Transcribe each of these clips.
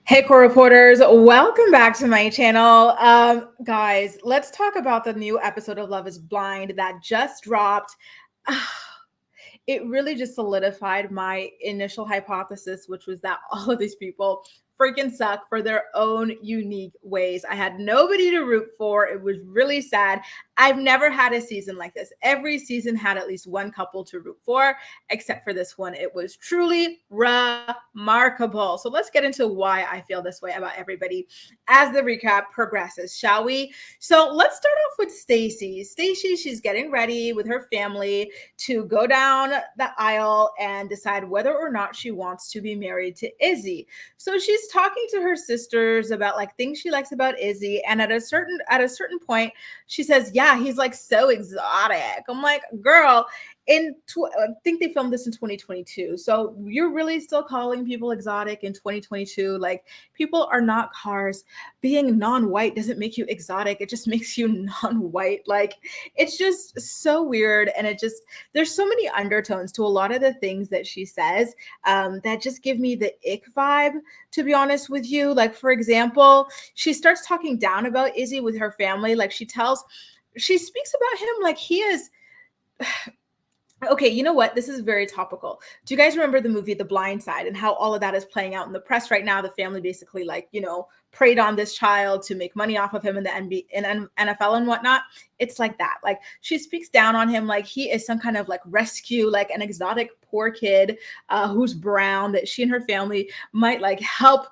Hey, core reporters, welcome back to my channel. Guys, let's talk about the new episode of Love is Blind that just dropped. It really just solidified my initial hypothesis, which was that all of these people freaking suck for their own unique ways. I had nobody to root for. It was really sad. I've never had a season like this. Every season had at least one couple to root for, except for this one. It was truly remarkable. So let's get into why I feel this way about everybody as the recap progresses, shall we? So let's start off with Stacy. Stacy, she's getting ready with her family to go down the aisle and decide whether or not she wants to be married to Izzy. So she's talking to her sisters about like things she likes about Izzy, and at a certain point she says, yeah, he's like so exotic. I'm like, girl, I think they filmed this in 2022. So you're really still calling people exotic in 2022? Like, people are not cars. Being non-white doesn't make you exotic. It just makes you non-white. Like, it's just so weird. And there's so many undertones to a lot of the things that she says that just give me the ick vibe, to be honest with you. Like, for example, she starts talking down about Izzy with her family. Like, she speaks about him like he is. Okay, you know what? This is very topical. Do you guys remember the movie The Blind Side and how all of that is playing out in the press right now? The family basically, like, preyed on this child to make money off of him in the NFL and whatnot. It's like that. Like, she speaks down on him like he is some kind of like rescue, like an exotic poor kid who's brown, that she and her family might like help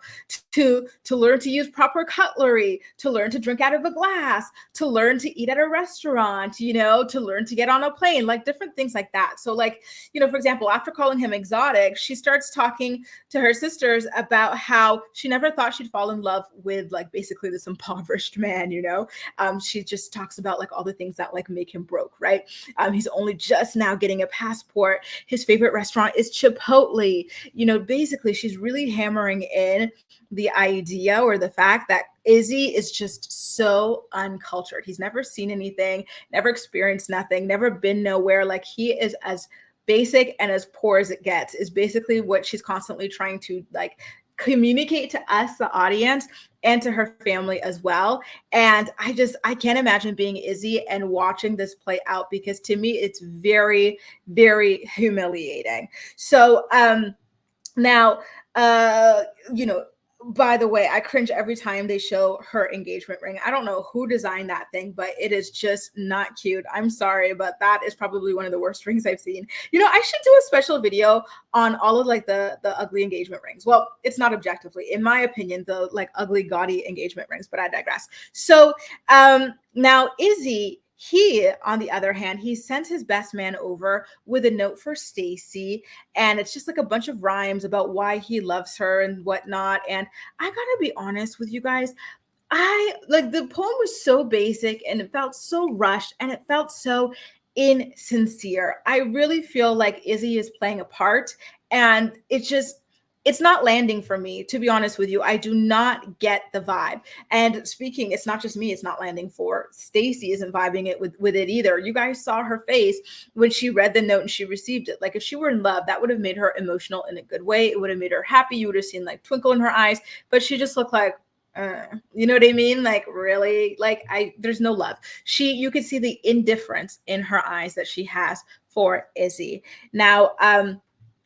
to learn to use proper cutlery, to learn to drink out of a glass, to learn to eat at a restaurant, to learn to get on a plane, like different things like that. So like, for example, after calling him exotic, she starts talking to her sisters about how she never thought she'd fall in love with like basically this impoverished man. She just talks about like all the things that like make him broke, right? He's only just now getting a passport. His favorite restaurant is Chipotle. Basically she's really hammering in the idea or the fact that Izzy is just so uncultured. He's never seen anything, never experienced nothing, never been nowhere. Like, he is as basic and as poor as it gets, is basically what she's constantly trying to like communicate to us, the audience, and to her family as well. And I can't imagine being Izzy and watching this play out, because to me it's very, very humiliating. So now, by the way, I cringe every time they show her engagement ring. I don't know who designed that thing, but it is just not cute. I'm sorry, but that is probably one of the worst rings I've seen. I should do a special video on all of like the ugly engagement rings. Well, it's not objectively, in my opinion, the like ugly, gaudy engagement rings, but I digress. So now Izzy, he, on the other hand, he sent his best man over with a note for Stacy, and it's just like a bunch of rhymes about why he loves her and whatnot. And I gotta be honest with you guys, I like, the poem was so basic and it felt so rushed and it felt so insincere. I really feel like Izzy is playing a part, and it's not landing for me, to be honest with you. I do not get the vibe. And speaking, it's not just me, it's not landing for Stacy, isn't vibing it with it either. You guys saw her face when she read the note and she received it. Like, if she were in love, that would have made her emotional in a good way. It would have made her happy. You would have seen like twinkle in her eyes, but she just looked like, you know what I mean? Like, really? Like, there's no love. You could see the indifference in her eyes that she has for Izzy. Now,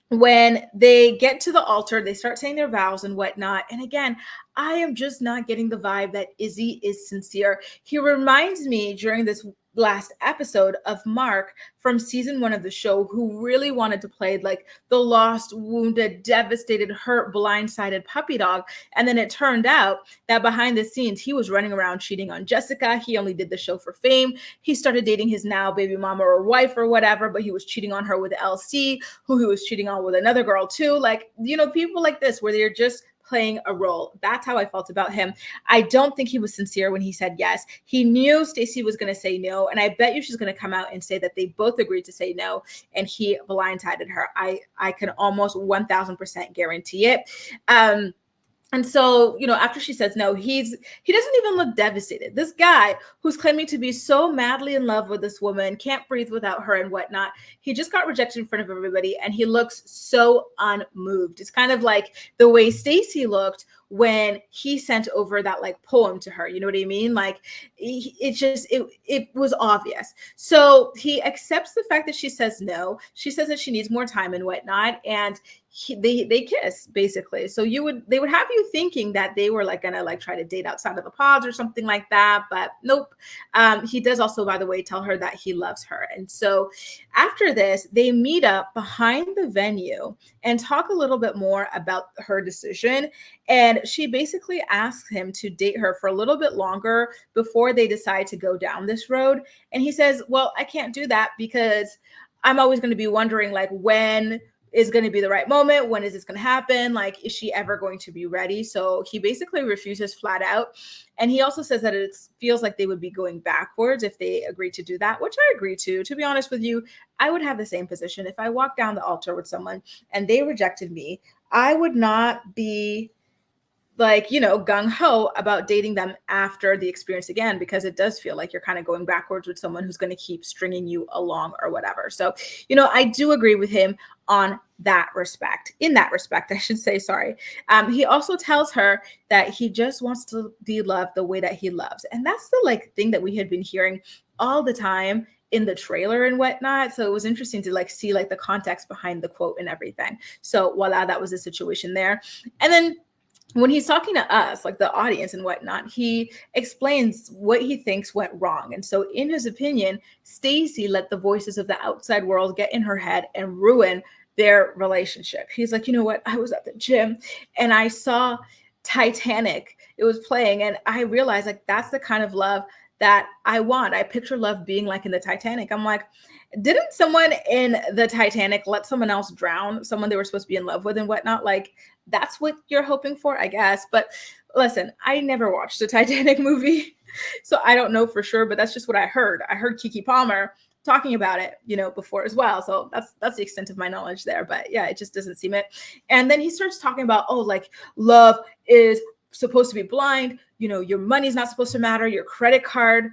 when they get to the altar, they start saying their vows and whatnot. And again, I am just not getting the vibe that Izzy is sincere. He reminds me during this last episode of Mark from season 1 of the show, who really wanted to play like the lost, wounded, devastated, hurt, blindsided puppy dog. And then it turned out that behind the scenes, he was running around cheating on Jessica. He only did the show for fame. He started dating his now baby mama or wife or whatever, but he was cheating on her with LC, who he was cheating on with another girl too. Like, people like this, where they're just playing a role. That's how I felt about him. I don't think he was sincere when he said yes. He knew Stacy was going to say no, and I bet you she's going to come out and say that they both agreed to say no, and he blindsided her. I can almost 1000% guarantee it. And so, after she says no, he doesn't even look devastated. This guy who's claiming to be so madly in love with this woman, can't breathe without her and whatnot, he just got rejected in front of everybody, and he looks so unmoved. It's kind of like the way Stacy looked when he sent over that like poem to her. You know what I mean? Like it was obvious. So he accepts the fact that she says no. She says that she needs more time and whatnot, and they kiss basically. So they would have you thinking that they were like gonna like try to date outside of the pods or something like that, but nope. He does also, by the way, tell her that he loves her, and so after this, they meet up behind the venue and talk a little bit more about her decision. And she basically asks him to date her for a little bit longer before they decide to go down this road. And he says, well, I can't do that because I'm always going to be wondering, like, when is going to be the right moment? When is this going to happen? Like, is she ever going to be ready? So he basically refuses flat out. And he also says that it feels like they would be going backwards if they agree to do that, which I agree to. To be honest with you, I would have the same position. If I walked down the altar with someone and they rejected me, I would not be like, gung ho about dating them after the experience again, because it does feel like you're kind of going backwards with someone who's going to keep stringing you along or whatever. So, I do agree with him on that respect. In that respect, I should say, sorry. He also tells her that he just wants to be loved the way that he loves. And that's the like thing that we had been hearing all the time in the trailer and whatnot. So it was interesting to like see like the context behind the quote and everything. So voila, that was the situation there. And then when he's talking to us, like the audience and whatnot, he explains what he thinks went wrong. And so in his opinion, Stacy let the voices of the outside world get in her head and ruin their relationship. He's like, you know what? I was at the gym and I saw Titanic. It was playing and I realized like that's the kind of love that I want. I picture love being like in the Titanic. I'm like, didn't someone in the Titanic let someone else drown, someone they were supposed to be in love with and whatnot? Like, that's what you're hoping for, I guess. But listen, I never watched the Titanic movie, so I don't know for sure, but that's just what I heard. I heard Keke Palmer talking about it, before as well. So that's the extent of my knowledge there. But yeah, it just doesn't seem it. And then he starts talking about, oh, like love is supposed to be blind. Your money's not supposed to matter. Your credit score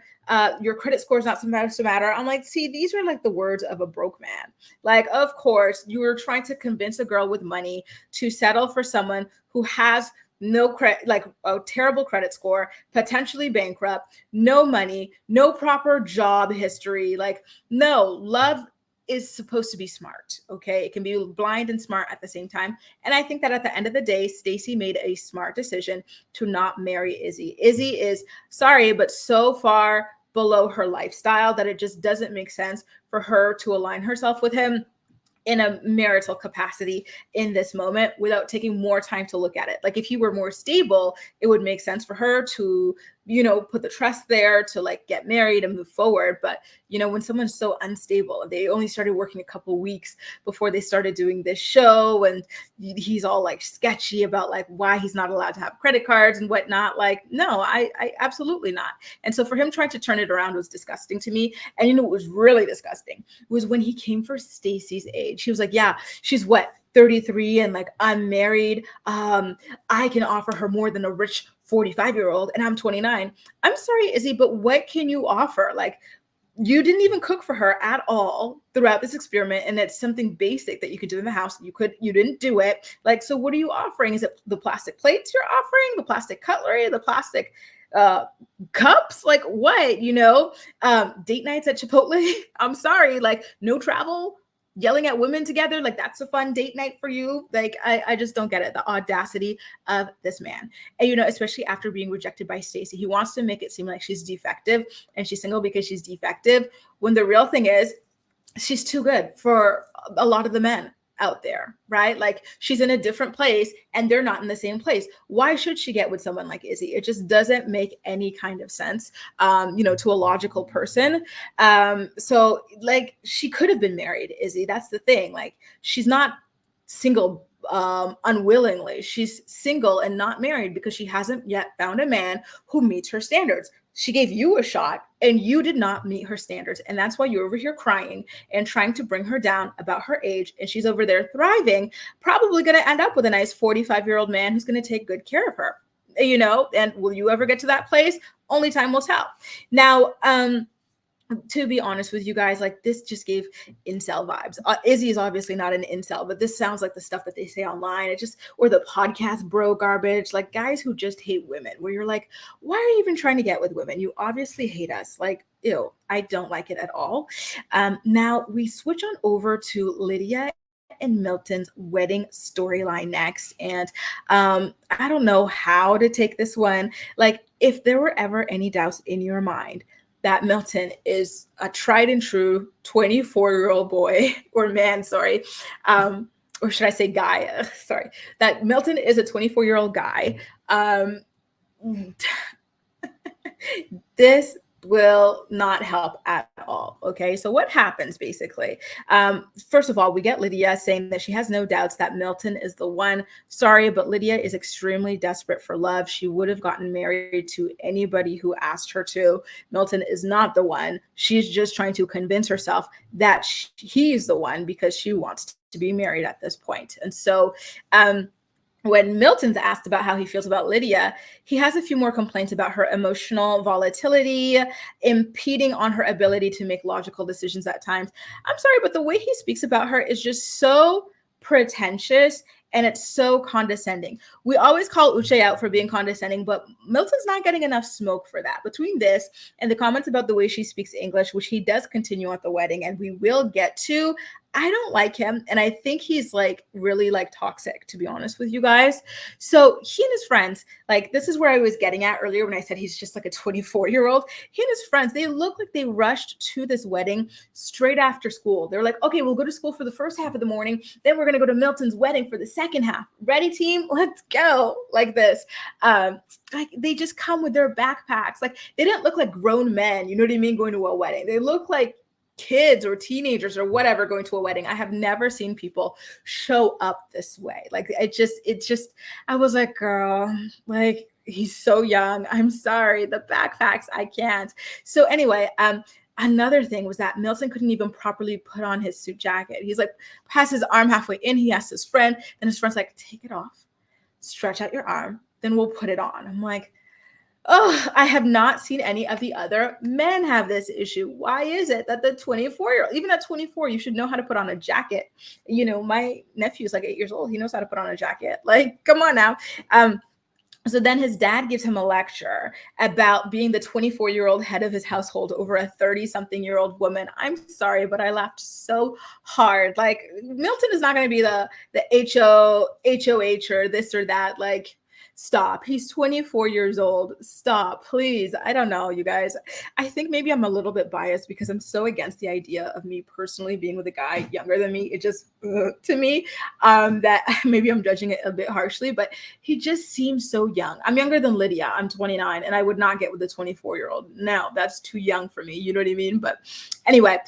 is not supposed to matter. I'm like, see, these are like the words of a broke man. Like, of course, you were trying to convince a girl with money to settle for someone who has no credit, like a terrible credit score, potentially bankrupt, no money, no proper job history. Like, no, love is supposed to be smart. Okay. It can be blind and smart at the same time. And I think that at the end of the day, Stacy made a smart decision to not marry Izzy. Izzy is, sorry, but so far below her lifestyle that it just doesn't make sense for her to align herself with him in a marital capacity in this moment without taking more time to look at it. Like if he were more stable, it would make sense for her to, put the trust there to like get married and move forward. But, when someone's so unstable, they only started working a couple weeks before they started doing this show and he's all like sketchy about like why he's not allowed to have credit cards and whatnot. Like, no, I absolutely not. And so for him trying to turn it around was disgusting to me. And what was really disgusting was when he came for Stacy's age. He was like, yeah, she's what? 33 and like I'm married. I can offer her more than a rich 45-year-old and I'm 29. I'm sorry, Izzy, but what can you offer? Like you didn't even cook for her at all throughout this experiment. And it's something basic that you could do in the house. You didn't do it. Like, so what are you offering? Is it the plastic plates you're offering, the plastic cutlery, the plastic cups? Like what, date nights at Chipotle? I'm sorry, like no travel, yelling at women together, like that's a fun date night for you. Like I just don't get it, the audacity of this man. And especially after being rejected by Stacy, he wants to make it seem like she's defective and she's single because she's defective, when the real thing is she's too good for a lot of the men out there, right? Like she's in a different place and they're not in the same place. Why should she get with someone like Izzy? It just doesn't make any kind of sense, to a logical person. So like she could have been married, Izzy. That's the thing. Like she's not single unwillingly. She's single and not married because she hasn't yet found a man who meets her standards. She gave you a shot and you did not meet her standards. And that's why you're over here crying and trying to bring her down about her age. And she's over there thriving, probably going to end up with a nice 45-year-old man who's going to take good care of her, and will you ever get to that place? Only time will tell. Now, to be honest with you guys, like this just gave incel vibes. Izzy is obviously not an incel, but this sounds like the stuff that they say online. It just, or the podcast bro garbage, like guys who just hate women, where you're like, why are you even trying to get with women? You obviously hate us. Like, ew, I don't like it at all. Now we switch on over to Lydia and Milton's wedding storyline next. And I don't know how to take this one. Like, if there were ever any doubts in your mind that Milton is a tried and true 24-year-old boy or man, sorry. Or should I say guy? Sorry. That Milton is a 24-year-old guy. This will not help at all. Okay. So what happens basically? First of all, we get Lydia saying that she has no doubts that Milton is the one. Sorry, but Lydia is extremely desperate for love. She would have gotten married to anybody who asked her to. Milton is not the one. She's just trying to convince herself that he's the one because she wants to be married at this point. And so, when Milton's asked about how he feels about Lydia, he has a few more complaints about her emotional volatility, impeding on her ability to make logical decisions at times. I'm sorry, but the way he speaks about her is just so pretentious and it's so condescending. We always call Uche out for being condescending, but Milton's not getting enough smoke for that. Between this and the comments about the way she speaks English, which he does continue at the wedding, and we will get to, I don't like him. And I think he's like really like toxic, to be honest with you guys. So he and his friends, like this is where I was getting at earlier when I said he's just like a 24-year-old. He and his friends, they look like they rushed to this wedding straight after school. They're like, okay, we'll go to school for the first half of the morning. Then we're going to go to Milton's wedding for the second half. Ready, team? Let's go. Like this. Like they just come with their backpacks. Like they didn't look like grown men, you know what I mean, going to a wedding. They look like kids or teenagers or whatever going to a wedding. I have never seen people show up this way. Like it just, I was like, girl, like he's so young. I'm sorry. The backpacks, I can't. So anyway, another thing was that Milton couldn't even properly put on his suit jacket. He's like, pass his arm halfway in. He asked his friend, and his friend's like, take it off, stretch out your arm, then we'll put it on. I'm like, oh, I have not seen any of the other men have this issue. Why is it that the 24-year-old, even at 24, you should know how to put on a jacket? You know, my nephew's like 8 years old. He knows how to put on a jacket. Like, come on now. So then his dad gives him a lecture about being the 24-year-old head of his household over a 30-something-year-old woman. I'm sorry, but I laughed so hard. Like, Milton is not going to be the HOH or this or that. Like, stop. He's 24 years old. Stop, please. I don't know, you guys. I think maybe I'm a little bit biased because I'm so against the idea of me personally being with a guy younger than me. It just, to me, that maybe I'm judging it a bit harshly, but he just seems so young. I'm younger than Lydia. I'm 29, and I would not get with a 24-year-old. No, that's too young for me. You know what I mean? But anyway,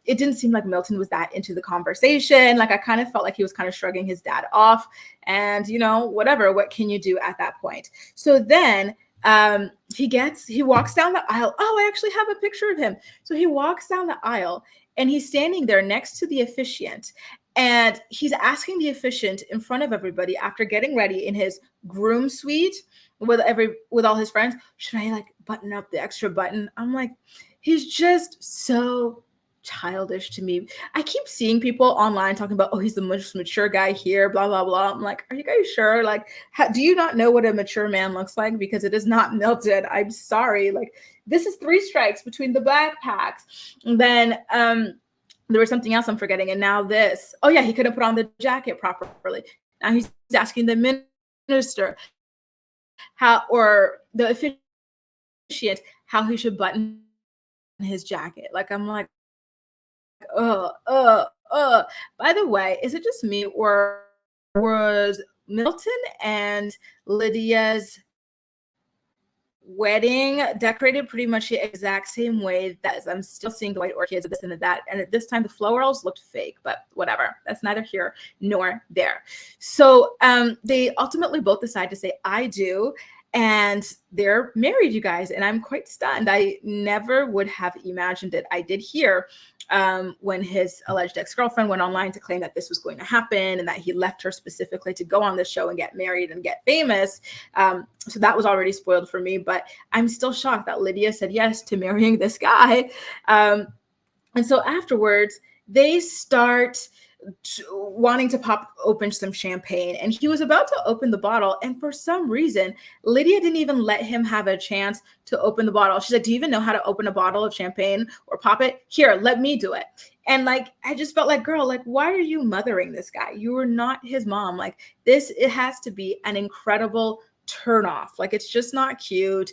it didn't seem like Milton was that into the conversation. Like I kind of felt like he was kind of shrugging his dad off and, you know, whatever, what can you do at that point? So then he walks down the aisle. Oh, I actually have a picture of him. So he walks down the aisle and he's standing there next to the officiant. And he's asking the officiant in front of everybody after getting ready in his groom suite with all his friends, should I like button up the extra button? I'm like, he's just so childish to me. I keep seeing people online talking about, oh, he's the most mature guy here, blah, blah, blah. I'm like, are you guys sure? Like, do you not know what a mature man looks like? Because it is not Milton. I'm sorry. Like, this is 3 strikes between the backpacks. And then there was something else I'm forgetting. And now this. Oh, yeah, he couldn't put on the jacket properly. Now he's asking the minister or the officiant how he should button his jacket. Like, I'm like, by the way, is it just me or was Milton and Lydia's wedding decorated pretty much the exact same way that I'm still seeing the white orchids, this and that? And at this time, the florals looked fake, but whatever. That's neither here nor there. So they ultimately both decide to say, I do. and they're married, you guys. And I'm quite stunned. I never would have imagined it. I did hear when his alleged ex-girlfriend went online to claim that this was going to happen and that he left her specifically to go on this show and get married and get famous. So that was already spoiled for me, but I'm still shocked that Lydia said yes to marrying this guy. And so afterwards, they start wanting to pop open some champagne, and he was about to open the bottle, and for some reason Lydia didn't even let him have a chance to open the bottle. She's like, do you even know how to open a bottle of champagne or pop it? Here, let me do it. And like, I just felt like, girl, like, why are you mothering this guy? You were not his mom. Like, this, it has to be an incredible turn off. Like, it's just not cute.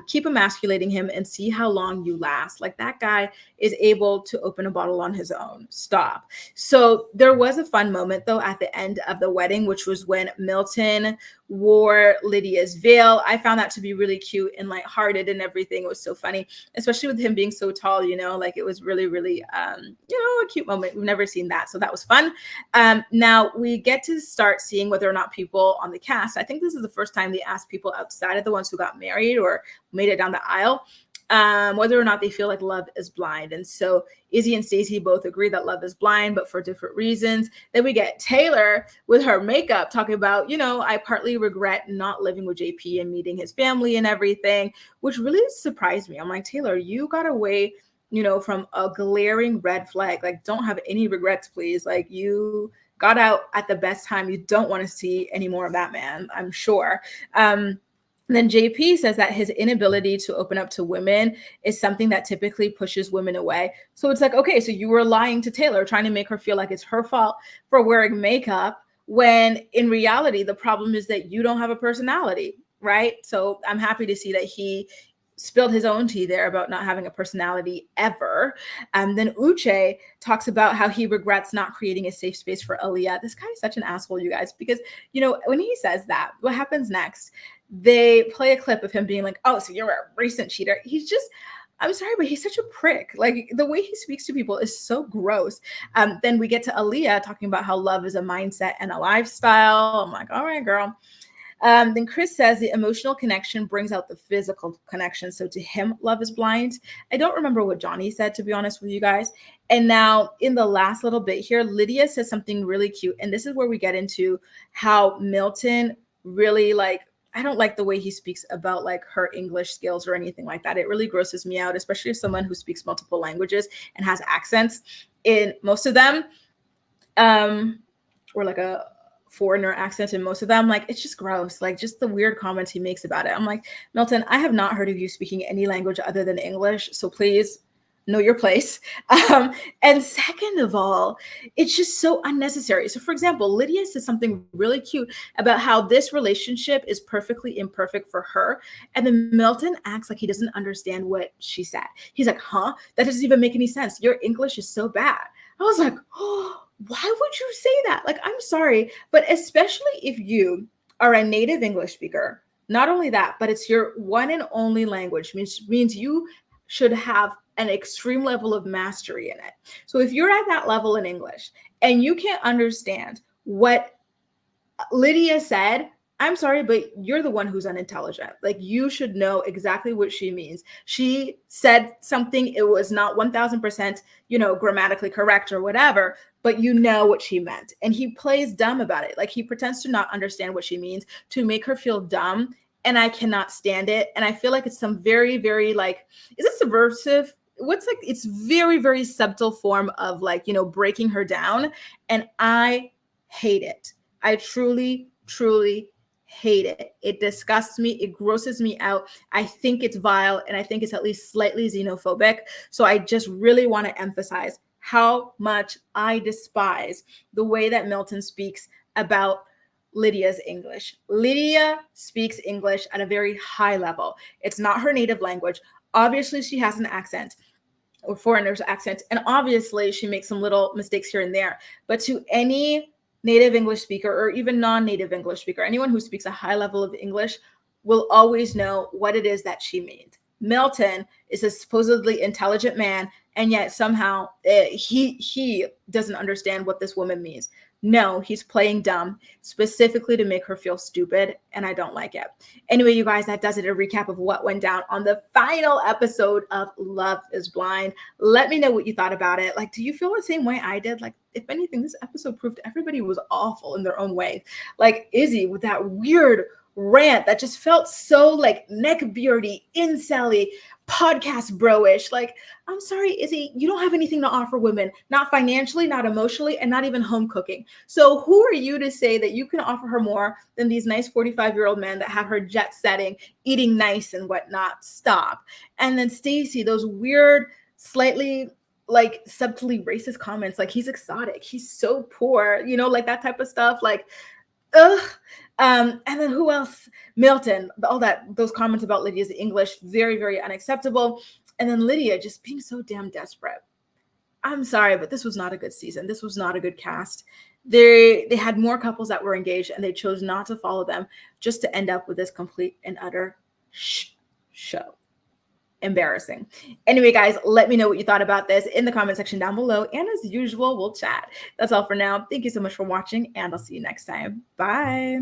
Keep emasculating him and see how long you last. Like, that guy is able to open a bottle on his own. Stop. So there was a fun moment though at the end of the wedding, which was when Milton wore Lydia's veil. I found that to be really cute and lighthearted and everything. It was so funny, especially with him being so tall, you know, like it was really, really, a cute moment. We've never seen that. So that was fun. Now we get to start seeing whether or not people on the cast, I think this is the first time they asked people outside of the ones who got married or made it down the aisle, whether or not they feel like love is blind. And so Izzy and Stacey both agree that love is blind, but for different reasons. Then we get Taylor with her makeup talking about, I partly regret not living with JP and meeting his family and everything, which really surprised me. I'm like, Taylor, you got away, from a glaring red flag. Like, don't have any regrets, please. Like, you got out at the best time. You don't want to see any more of that man, I'm sure. Then JP says that his inability to open up to women is something that typically pushes women away. So it's like, okay, so you were lying to Taylor, trying to make her feel like it's her fault for wearing makeup, when in reality, the problem is that you don't have a personality, right? So I'm happy to see that he spilled his own tea there about not having a personality ever. Then Uche talks about how he regrets not creating a safe space for Aaliyah. This guy is such an asshole, you guys, because, when he says that, what happens next? They play a clip of him being like, oh, so you're a recent cheater. He's just, I'm sorry, but he's such a prick. Like, the way he speaks to people is so gross. Then we get to Aaliyah talking about how love is a mindset and a lifestyle. I'm like, all right, girl. Then Chris says the emotional connection brings out the physical connection. So to him, love is blind. I don't remember what Johnny said, to be honest with you guys. And now in the last little bit here, Lydia says something really cute. And this is where we get into how Milton really, like, I don't like the way he speaks about like her English skills or anything like that. It really grosses me out, especially as someone who speaks multiple languages and has accents in most of them, or like a foreigner accent in most of them. Like, it's just gross. Like, just the weird comments he makes about it. I'm like, Milton, I have not heard of you speaking any language other than English. So please know your place. And second of all, it's just so unnecessary. So for example, Lydia says something really cute about how this relationship is perfectly imperfect for her. And then Milton acts like he doesn't understand what she said. He's like, huh? That doesn't even make any sense. Your English is so bad. I was like, oh, why would you say that? Like, I'm sorry, but especially if you are a native English speaker, not only that, but it's your one and only language, means you should have an extreme level of mastery in it. So if you're at that level in English and you can't understand what Lydia said, I'm sorry, but you're the one who's unintelligent. Like, you should know exactly what she means. She said something, it was not 1000%, grammatically correct or whatever, but you know what she meant. And he plays dumb about it. Like, he pretends to not understand what she means to make her feel dumb. And I cannot stand it. And I feel like it's some very, very like, is it subversive? It's very, very subtle form of like, breaking her down. And I hate it. I truly, truly hate it. It disgusts me. It grosses me out. I think it's vile, and I think it's at least slightly xenophobic. So I just really want to emphasize how much I despise the way that Milton speaks about Lydia's English. Lydia speaks English at a very high level. It's not her native language. Obviously, she has an accent or foreigner's accent, and obviously she makes some little mistakes here and there. But to any native English speaker or even non-native English speaker, anyone who speaks a high level of English will always know what it is that she means. Milton is a supposedly intelligent man, and yet somehow he doesn't understand what this woman means. No, he's playing dumb, specifically to make her feel stupid, and I don't like it. Anyway, you guys, that does it. A recap of what went down on the final episode of Love is Blind. Let me know what you thought about it. Like, do you feel the same way I did? Like, if anything, this episode proved everybody was awful in their own way. Like Izzy with that weird rant that just felt so like neckbeardy, incel-y, podcast bro-ish. Like, I'm sorry, Izzy, you don't have anything to offer women, not financially, not emotionally, and not even home cooking. So who are you to say that you can offer her more than these nice 45-year-old men that have her jet setting, eating nice and whatnot? Stop. And then Stacey, those weird, slightly like subtly racist comments, like he's exotic, he's so poor, you know, like that type of stuff. Like, ugh. And then who else? Milton, all those comments about Lydia's English, very, very unacceptable. And then Lydia just being so damn desperate. I'm sorry, but this was not a good season. This was not a good cast. They had more couples that were engaged, and they chose not to follow them just to end up with this complete and utter show. Embarrassing. Anyway, guys, let me know what you thought about this in the comment section down below. And as usual, we'll chat. That's all for now. Thank you so much for watching, and I'll see you next time. Bye.